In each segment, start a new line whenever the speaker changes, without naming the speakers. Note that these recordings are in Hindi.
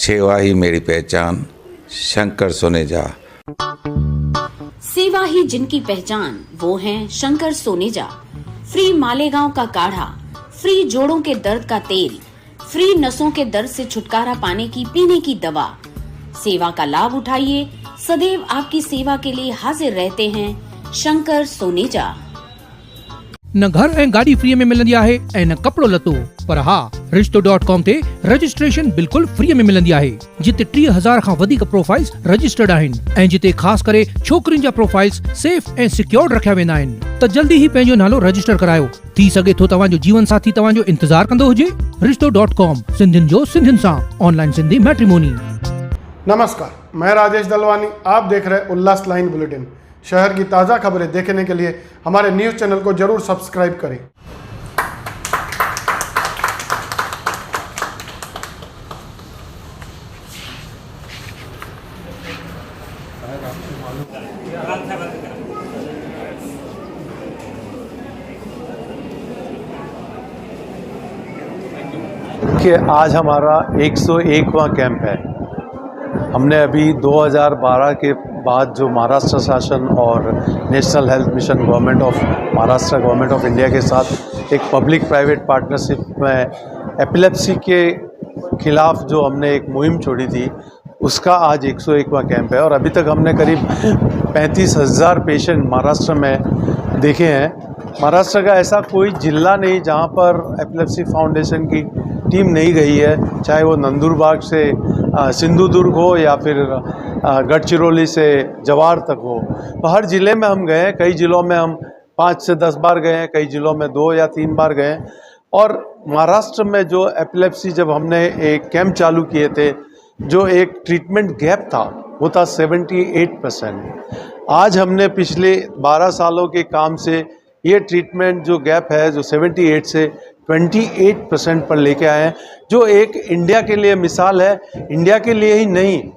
सेवा ही मेरी पहचान, शंकर सोनेजा।
सेवा ही जिनकी पहचान, वो हैं शंकर सोनेजा। फ्री मालेगांव का काढ़ा, फ्री जोड़ों के दर्द का तेल, फ्री नसों के दर्द से छुटकारा पाने की पीने की दवा। सेवा का लाभ उठाइए, सदैव आपकी सेवा के लिए हाजिर रहते हैं शंकर सोनेजा।
न घर ऐं गाड़ी फ्री में मिलंदी आहे ऐं न कपड़ो लतो, पर हा रिश्तो.com ते रजिस्ट्रेशन बिल्कुल फ्री में मिलंदी आहे, जिते 3000 खां वधीक प्रोफाइल्स रजिस्टर्ड आहिनि ऐं जिते ख़ास करे छोकरियुनि जा प्रोफाइल्स सेफ ऐं सिक्योर्ड रखिया वेंदा आहिनि। त जल्दी ही पंहिंजो नालो रजिस्टर करायो। थी सघे थो तव्हांजो जीवन साथी तव्हांजो इंतजार कंदो हुजे। रिश्तो.com, सिंधियुनि जो सिंधियुनि सां, ऑनलाइन सिंधी मैट्रिमोनी।
नमस्कार, मैं राजेश दलवानी, आप देख रहे हैं उल्लास लाइन बुलेटिन। शहर की ताज़ा खबरें देखने के लिए हमारे न्यूज़ चैनल को जरूर सब्सक्राइब करें।
कि आज हमारा 101वां कैंप है। हमने अभी 2012 के बाद जो महाराष्ट्र शासन और national health mission government of Maharashtra government of India के साथ एक पब्लिक प्राइवेट पार्टनरशिप में एपिलेप्सी के खिलाफ जो हमने एक मुहिम छोड़ी थी, उसका आज 101वां कैंप है। और अभी तक हमने करीब 35,000 पेशेंट महाराष्ट्र में देखे हैं। महाराष्ट्र का ऐसा कोई जिला नहीं जहां पर एपिलेप्सी फाउंडेशन की टीम नहीं गई है, चाहे वो नंदुरबार से सिंधुदुर्ग हो या फिर गढ़चिरौली से जवार तक हो। तो हर ज़िले में हम गए हैं। कई ज़िलों में हम 5 से 10 बार गए हैं, कई ज़िलों में 2 या 3 बार गए हैं। और महाराष्ट्र में जो एपिलेप्सी जब हमने एक कैंप चालू किए थे, जो एक ट्रीटमेंट गैप था, वो था 78%। आज हमने पिछले 12 सालों के काम से ये ट्रीटमेंट जो गैप है, जो 78 से 28% पर लेके आए हैं, जो एक इंडिया के लिए मिसाल है। इंडिया के लिए ही नहीं,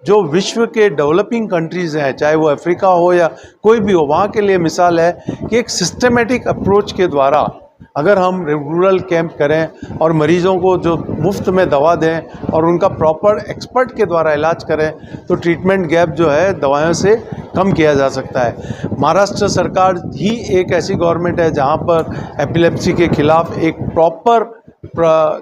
जो विश्व के डेवलपिंग कंट्रीज़ हैं, चाहे वो अफ्रीका हो या कोई भी हो, वहाँ के लिए मिसाल है कि एक सिस्टमेटिक अप्रोच के द्वारा अगर हम रूरल कैंप करें और मरीज़ों को जो मुफ्त में दवा दें और उनका प्रॉपर एक्सपर्ट के द्वारा इलाज करें, तो ट्रीटमेंट गैप जो है दवाओं से कम किया जा सकता है। महाराष्ट्र सरकार ही एक ऐसी गवर्नमेंट है जहां पर एपिलेप्सी के खिलाफ एक प्रॉपर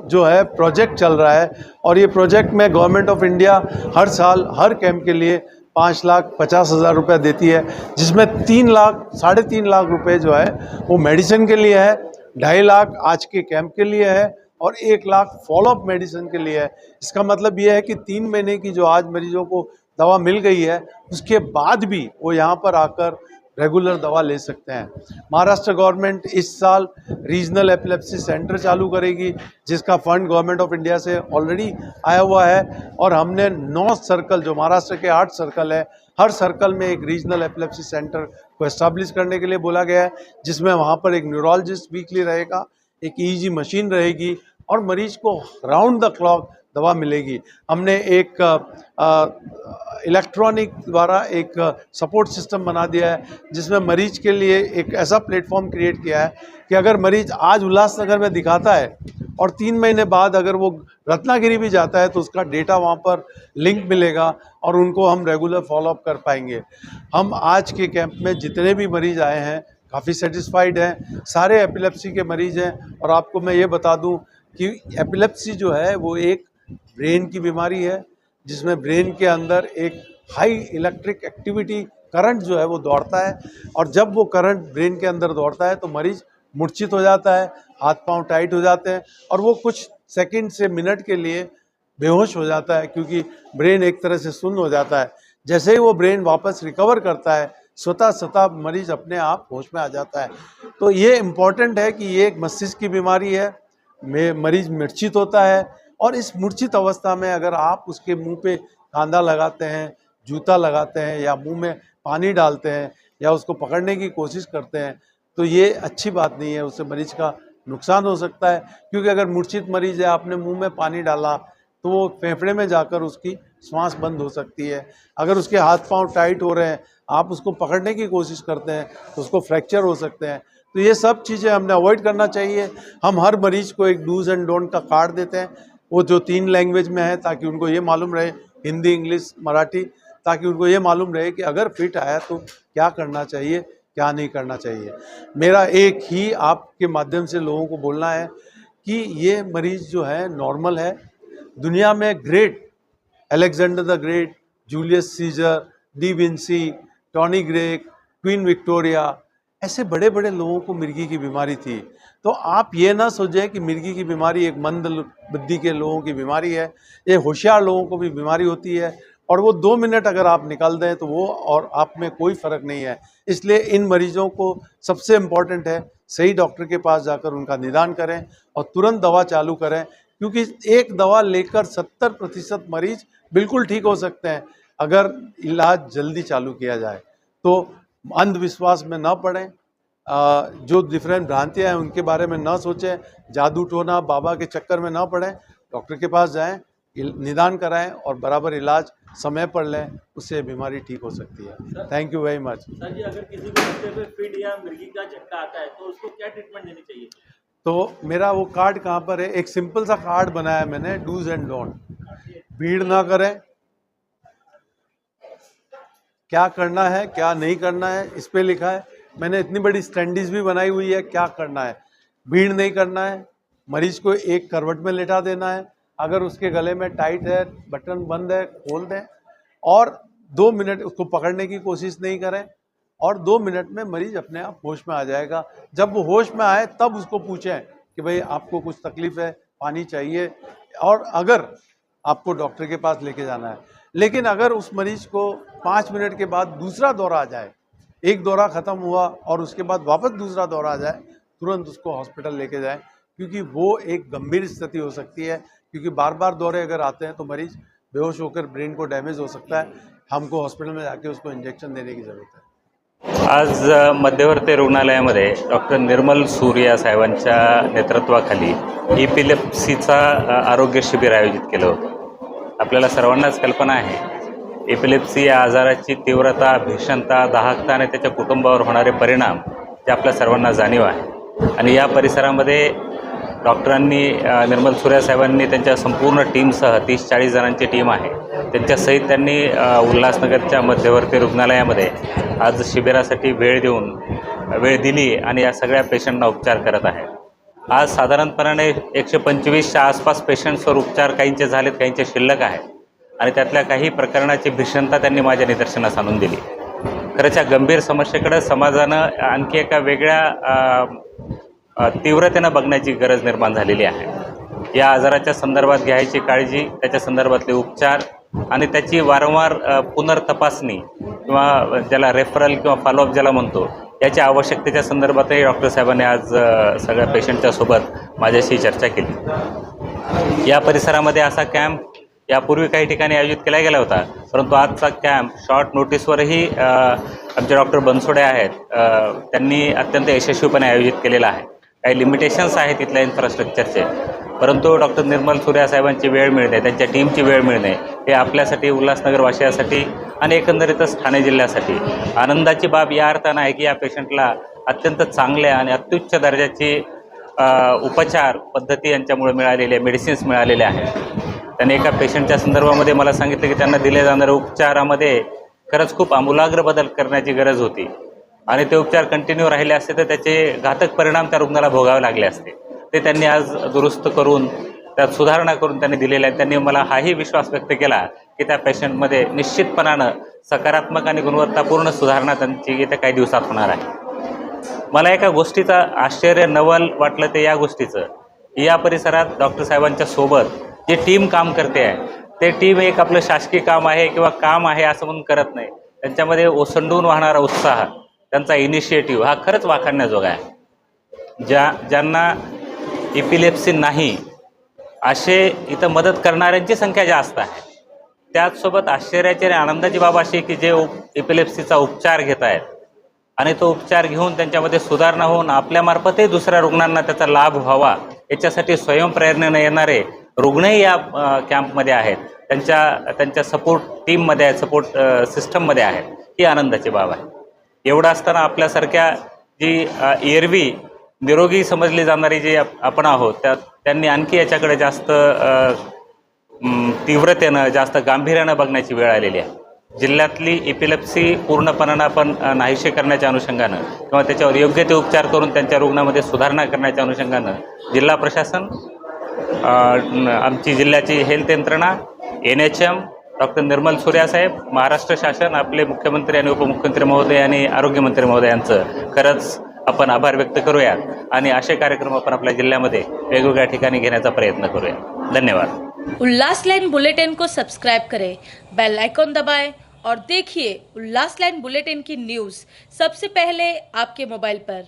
जो है प्रोजेक्ट चल रहा है। और ये प्रोजेक्ट में गवर्नमेंट ऑफ इंडिया हर साल हर कैंप के लिए 5,50,000 रुपये देती है, जिसमें 3 लाख 3.5 लाख रुपए जो है वो मेडिसिन के लिए है, 2.5 लाख आज के कैंप के लिए है और 1 लाख फॉलोअप मेडिसिन के लिए है। इसका मतलब ये है कि 3 महीने की जो आज मरीजों को दवा मिल गई है, उसके बाद भी वो यहाँ पर आकर रेगुलर दवा ले सकते हैं। महाराष्ट्र गवर्नमेंट इस साल रीजनल एपिलेप्सी सेंटर चालू करेगी, जिसका फंड गवर्नमेंट ऑफ इंडिया से ऑलरेडी आया हुआ है। और हमने 9 सर्कल, जो महाराष्ट्र के 8 सर्कल है, हर सर्कल में एक रीजनल एपिलेप्सी सेंटर को एस्टैब्लिश करने के लिए बोला गया है, जिसमें वहाँ पर एक न्यूरोलॉजिस्ट वीकली रहेगा, एक ईईजी मशीन रहेगी और मरीज को राउंड द क्लॉक दवा मिलेगी। हमने एक इलेक्ट्रॉनिक द्वारा एक सपोर्ट सिस्टम बना दिया है, जिसमें मरीज के लिए एक ऐसा प्लेटफॉर्म क्रिएट किया है कि अगर मरीज आज उल्लासनगर में दिखाता है और 3 महीने बाद अगर वो रत्नागिरी भी जाता है, तो उसका डेटा वहाँ पर लिंक मिलेगा और उनको हम रेगुलर फॉलोअप कर पाएंगे। हम आज के कैंप में जितने भी मरीज आए हैं काफ़ी सेटिस्फाइड हैं, सारे एपिलेप्सी के मरीज हैं। और आपको मैं ये बता दूं कि एपिलेप्सी जो है वो एक ब्रेन की बीमारी है, जिसमें ब्रेन के अंदर एक हाई इलेक्ट्रिक एक्टिविटी करंट जो है वो दौड़ता है। और जब वो करंट ब्रेन के अंदर दौड़ता है तो मरीज मूर्छित हो जाता है, हाथ पांव टाइट हो जाते हैं और वो कुछ सेकंड से मिनट के लिए बेहोश हो जाता है, क्योंकि ब्रेन एक तरह से सुन्न हो जाता है। जैसे ही वो ब्रेन वापस रिकवर करता है, स्वतः मरीज अपने आप होश में आ जाता है। तो ये इम्पॉर्टेंट है कि ये एक मस्तिष्क की बीमारी है, मरीज मूर्छित होता है और इस मूर्छित अवस्था में अगर आप उसके मुंह पे कांधा लगाते हैं, जूता लगाते हैं या मुंह में पानी डालते हैं या उसको पकड़ने की कोशिश करते हैं, तो ये अच्छी बात नहीं है, उससे मरीज का नुकसान हो सकता है। क्योंकि अगर मूर्छित मरीज है, आपने मुंह में पानी डाला तो वो फेफड़े में जाकर उसकी सांस बंद हो सकती है। अगर उसके हाथ पांव टाइट हो रहे हैं, आप उसको पकड़ने की कोशिश करते हैं तो उसको फ्रैक्चर हो सकते हैं। तो ये सब चीज़ें हमने अवॉइड करना चाहिए। हम हर मरीज को एक डूज एंड डोंट का कार्ड देते हैं, वो जो 3 लैंग्वेज में है, ताकि उनको ये मालूम रहे, हिंदी, इंग्लिश, मराठी, ताकि उनको ये मालूम रहे कि अगर फिट आया तो क्या करना चाहिए, क्या नहीं करना चाहिए। मेरा एक ही आपके माध्यम से लोगों को बोलना है कि ये मरीज़ जो है नॉर्मल है। दुनिया में great, Alexander the great, Julius Caesar, da Vinci, Tony Grey, Queen Victoria, ऐसे बड़े बड़े लोगों को मिर्गी की बीमारी थी। तो आप ये ना सोचें कि मिर्गी की बीमारी एक मंद बुद्धि के लोगों की बीमारी है, ये होशियार लोगों को भी बीमारी होती है, और वो 2 मिनट अगर आप निकाल दें तो वो और आप में कोई फ़र्क नहीं है। इसलिए इन मरीजों को सबसे इम्पॉर्टेंट है सही डॉक्टर के पास जाकर उनका निदान करें और तुरंत दवा चालू करें, क्योंकि एक दवा लेकर 70% मरीज बिल्कुल ठीक हो सकते हैं अगर इलाज जल्दी चालू किया जाए। तो अंधविश्वास में न पड़ें, जो डिफरेंट भ्रांतियाँ हैं उनके बारे में न सोचें, जादू टोना बाबा के चक्कर में न पड़ें, डॉक्टर के पास जाएं, निदान कराएं और बराबर इलाज समय पर लें, उससे बीमारी ठीक हो सकती है। Thank you very much.
Sir ji, अगर किसी को बच्चे पे फिट या मिर्गी का चक्का आता है तो उसको क्या ट्रीटमेंट देनी चाहिए?
तो मेरा वो कार्ड कहाँ पर है, एक सिंपल सा कार्ड बनाया है मैंने, डूज एंड डोंट। भीड़ ना करें, क्या करना है क्या नहीं करना है इस पे लिखा है। मैंने इतनी बड़ी स्टैंडीज भी बनाई हुई है, क्या करना है। भीड़ नहीं करना है, मरीज को एक करवट में लेटा देना है, अगर उसके गले में टाइट है, बटन बंद है, खोल दें, और 2 मिनट उसको पकड़ने की कोशिश नहीं करें, और 2 मिनट में मरीज अपने आप होश में आ जाएगा। जब वो होश में आए तब उसको पूछें कि भाई आपको कुछ तकलीफ है, पानी चाहिए, और अगर आपको डॉक्टर के पास लेके जाना है। लेकिन अगर उस मरीज को 5 मिनट के बाद दूसरा दौरा आ जाए, एक दौरा ख़त्म हुआ और उसके बाद वापस दूसरा दौरा आ जाए, तुरंत उसको हॉस्पिटल लेके जाएं, क्योंकि वो एक गंभीर स्थिति हो सकती है। क्योंकि बार बार दौरे अगर आते हैं तो मरीज बेहोश होकर ब्रेन को डैमेज हो सकता है। हमको हॉस्पिटल में जाके उसको इंजेक्शन देने की ज़रूरत है।
आज मध्यवर्ती रुग्णालयामध्ये डॉक्टर निर्मल सूर्या साहेबांच्या नेतृत्वाखाली एपिलेप्सीचा आरोग्य शिबिर आयोजित केलं होतं। आपल्याला सर्वांनाच कल्पना आहे, एपिलेप्सी या आजाराची तीव्रता, भीषणता, दाहकता आणि त्याच्या कुटुंबावर होणारे परिणाम ते आपल्या सर्वांना जाणीव आहे। आणि या परिसरामध्ये डॉक्टरांनी, निर्मल सूर्या साहेबांनी त्यांच्या संपूर्ण टीमसह 30-40 जणांची टीम आहे, त्यांच्यासहित त्यांनी उल्हासनगरच्या मध्यवर्ती रुग्णालयामध्ये आज शिबिरासाठी वेळ दिली आणि या सगळ्या पेशंटना उपचार करत आहे। आज साधारणपणे 125च्या आसपास पेशंट्सवर उपचार काहींचे झालेत, काहींचे शिल्लक आहेत, आणि त्यातल्या काही प्रकरणाची भीषणता त्यांनी माझ्या निदर्शनास आणून दिली। खरंच या गंभीर समस्येकडे समाजानं आणखी एका वेगळ्या तीव्रतेनं बघण्याची गरज निर्माण झालेली आहे। या आजाराच्या संदर्भात घ्यायची काळजी, त्याच्या संदर्भातले उपचार आणि त्याची वारंवार पुनर्तपासणी किंवा ज्याला रेफरल किंवा फॉलोअप ज्याला म्हणतो, याच्या आवश्यकतेच्या संदर्भातही डॉक्टर साहेबांनी आज सगळ्या पेशंटच्या सोबत माझ्याशी चर्चा केली। या परिसरामध्ये असा कॅम्प यापूर्वी काही ठिकाणी आयोजित केला गेला होता, परंतु आजचा कॅम्प शॉर्ट नोटीसवरही आमचे डॉक्टर बनसोडे आहेत, त्यांनी अत्यंत यशस्वीपणे आयोजित केलेला आहे। काही लिमिटेशन्स आहेत तिथल्या इन्फ्रास्ट्रक्चरचे, परंतु डॉक्टर निर्मल सूर्या साहेबांची वेळ मिळणे, त्यांच्या टीमची वेळ मिळणे हे आपल्यासाठी, उल्हासनगरवासियासाठी आणि एकंदरीतच ठाणे जिल्ह्यासाठी आनंदाची बाब या अर्थानं आहे की या पेशंटला अत्यंत चांगल्या आणि अत्युच्च दर्जाची उपचार पद्धती यांच्यामुळे मिळालेल्या, मेडिसिन्स मिळालेल्या आहेत। त्यांनी एका पेशंटच्या संदर्भामध्ये मला सांगितलं की त्यांना दिले जाणाऱ्या उपचारामध्ये खरंच खूप आमूलाग्र बदल करण्याची गरज होती, आणि ते उपचार कंटिन्यू राहिले असते तर त्याचे घातक परिणाम त्या रुग्णाला भोगावे लागले असते। ते त्यांनी आज दुरुस्त करून, त्यात सुधारणा करून त्यांनी दिलेल्या आहेत। त्यांनी मला हाही विश्वास व्यक्त केला की त्या पेशंटमध्ये निश्चितपणानं सकारात्मक आणि गुणवत्तापूर्ण सुधारणा त्यांची येत्या काही दिवसात होणार आहे। मला एका गोष्टीचा आश्चर्य नवल वाटलं ते या गोष्टीचं, या परिसरात डॉक्टर साहेबांच्या सोबत जे टीम काम करते आहे, ते टीम एक आपलं शासकीय काम आहे किंवा काम आहे असं म्हणून करत नाही। त्यांच्यामध्ये ओसंडून वाहणारा उत्साह, त्यांचा इनिशिएटिव्ह हा खरंच वाखाणण्याजोगा आहे। ज्यांना एपिलेप्सी नाही असे इथं मदत करणाऱ्यांची संख्या जास्त आहे। त्याचसोबत आश्चर्याची आणि आनंदाची बाब अशी की जे एपिलेप्सीचा उपचार घेत आहेत आणि तो उपचार घेऊन त्यांच्यामध्ये सुधारणा होऊन आपल्यामार्फतही दुसऱ्या रुग्णांना त्याचा लाभ व्हावा याच्यासाठी स्वयंप्रेरणेने येणारे रुग्णही या कॅम्पमध्ये आहेत, त्यांच्या सपोर्ट टीममध्ये आहेत, सपोर्ट सिस्टममध्ये आहेत, ही आनंदाची बाब आहे। एवढं असताना आपल्यासारख्या जी एरवी निरोगी समजली जाणारी जी आपण आहोत त्यांनी आणखी याच्याकडे जास्त तीव्रतेनं जास्त गांभीर्यानं बघण्याची वेळ आलेली आहे. जिल्ह्यातली एपिलेप्सी पूर्णपणानं आपण नाहीशी करण्याच्या अनुषंगानं किंवा त्याच्यावर योग्य ते उपचार करून त्यांच्या रुग्णामध्ये सुधारणा करण्याच्या अनुषंगानं जिल्हा प्रशासन, आमची जिल्ह्याची हेल्थ यंत्रणा, NHM, डॉक्टर निर्मल सूर्या साहेब, महाराष्ट्र शासन, आपले मुख्यमंत्री आणि उपमुख्यमंत्री महोदय आणि आरोग्यमंत्री महोदय यांचं खरंच आपण आभार व्यक्त करूयात आणि असे कार्यक्रम आपण आपल्या जिल्ह्यामध्ये वेगवेगळ्या ठिकाणी घेण्याचा प्रयत्न करूया. धन्यवाद.
उल्लास लाइन बुलेटिन को सब्सक्राइब करें, बेल आइकॉन दबाएं और देखिए उल्लास लाइन बुलेटिन की न्यूज़ सबसे पहले आपके मोबाइल पर.